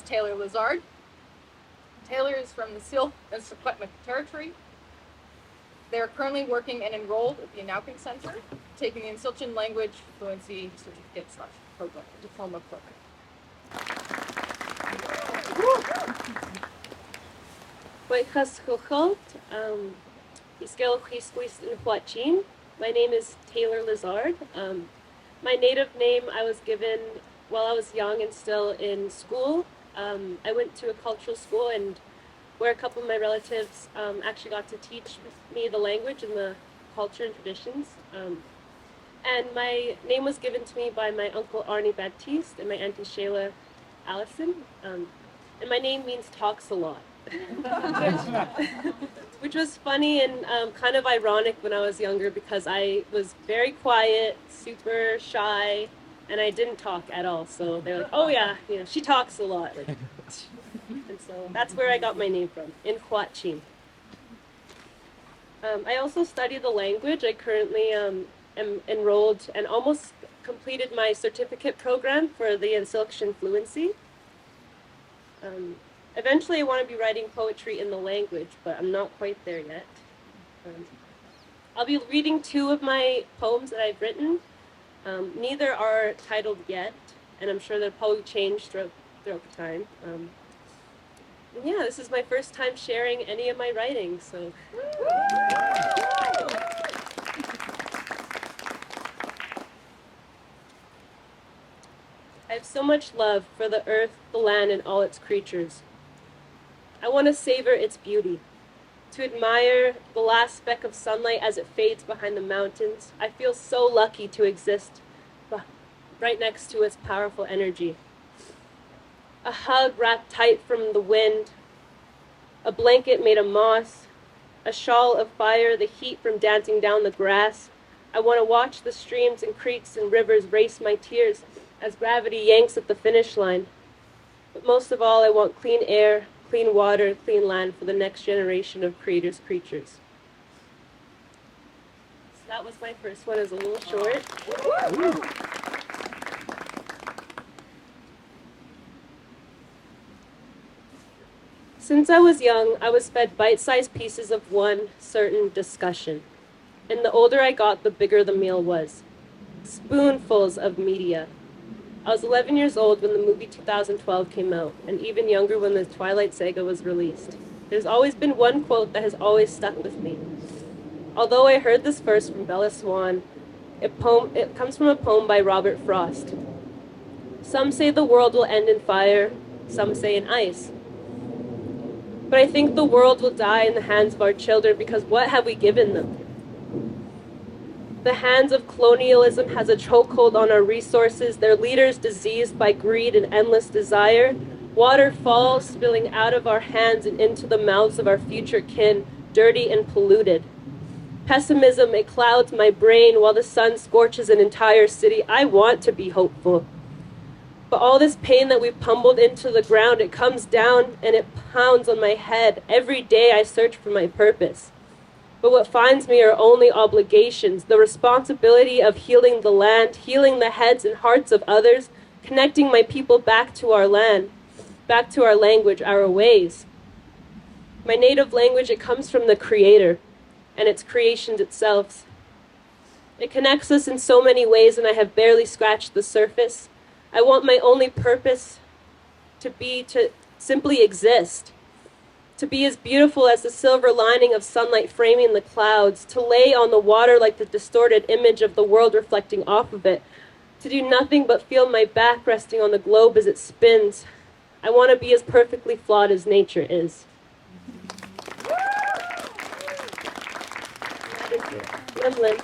Taylor Lezard. Taylor is from the Syilx and Secwepemc territory. They are currently working and enrolled at the Okanagan Center, taking the Insilchin language fluency certificate / program, diploma program. My name is Taylor Lezard. My native name I was given while I was young and still in school. I went to a cultural school and where a couple of my relatives actually got to teach me the language and the culture and traditions. And my name was given to me by my uncle Arnie Baptiste and my auntie Shayla Allison. And my name means talks a lot. Which was funny and kind of ironic when I was younger because I was very quiet, super shy, and I didn't talk at all. So they're like, oh yeah, she talks a lot. Like, and so that's where I got my name from, in Huachin. I also study the language. I currently am enrolled and almost completed my certificate program for the Insilchin fluency. Eventually I want to be writing poetry in the language, but I'm not quite there yet. I'll be reading 2 of my poems that I've written. Neither are titled yet, and I'm sure they'll probably change throughout the time. Yeah, this is my first time sharing any of my writing, so. I have so much love for the earth, the land, and all its creatures. I want to savor its beauty, to admire the last speck of sunlight as it fades behind the mountains. I feel so lucky to exist right next to its powerful energy. A hug wrapped tight from the wind, a blanket made of moss, a shawl of fire, the heat from dancing down the grass. I want to watch the streams and creeks and rivers race my tears as gravity yanks at the finish line. But most of all, I want clean air, clean water, clean land for the next generation of creators, creatures. So that was my first one. It's a little short. Since I was young, I was fed bite-sized pieces of one certain discussion. And the older I got, the bigger the meal was. Spoonfuls of media. I was 11 years old when the movie 2012 came out, and even younger when the Twilight Saga was released. There's always been one quote that has always stuck with me. Although I heard this first from Bella Swan, it comes from a poem by Robert Frost. Some say the world will end in fire, some say in ice. But I think the world will die in the hands of our children because what have we given them? The hands of colonialism has a chokehold on our resources, their leaders diseased by greed and endless desire. Water falls, spilling out of our hands and into the mouths of our future kin, dirty and polluted. Pessimism, it clouds my brain while the sun scorches an entire city. I want to be hopeful. But all this pain that we've pummeled into the ground, it comes down and it pounds on my head. Every day I search for my purpose. But what finds me are only obligations, the responsibility of healing the land, healing the heads and hearts of others, connecting my people back to our land, back to our language, our ways. My native language, it comes from the Creator and its creations itself. It connects us in so many ways and I have barely scratched the surface. I want my only purpose to be to simply exist, to be as beautiful as the silver lining of sunlight framing the clouds, to lay on the water like the distorted image of the world reflecting off of it, to do nothing but feel my back resting on the globe as it spins. I want to be as perfectly flawed as nature is. I'm Lynn.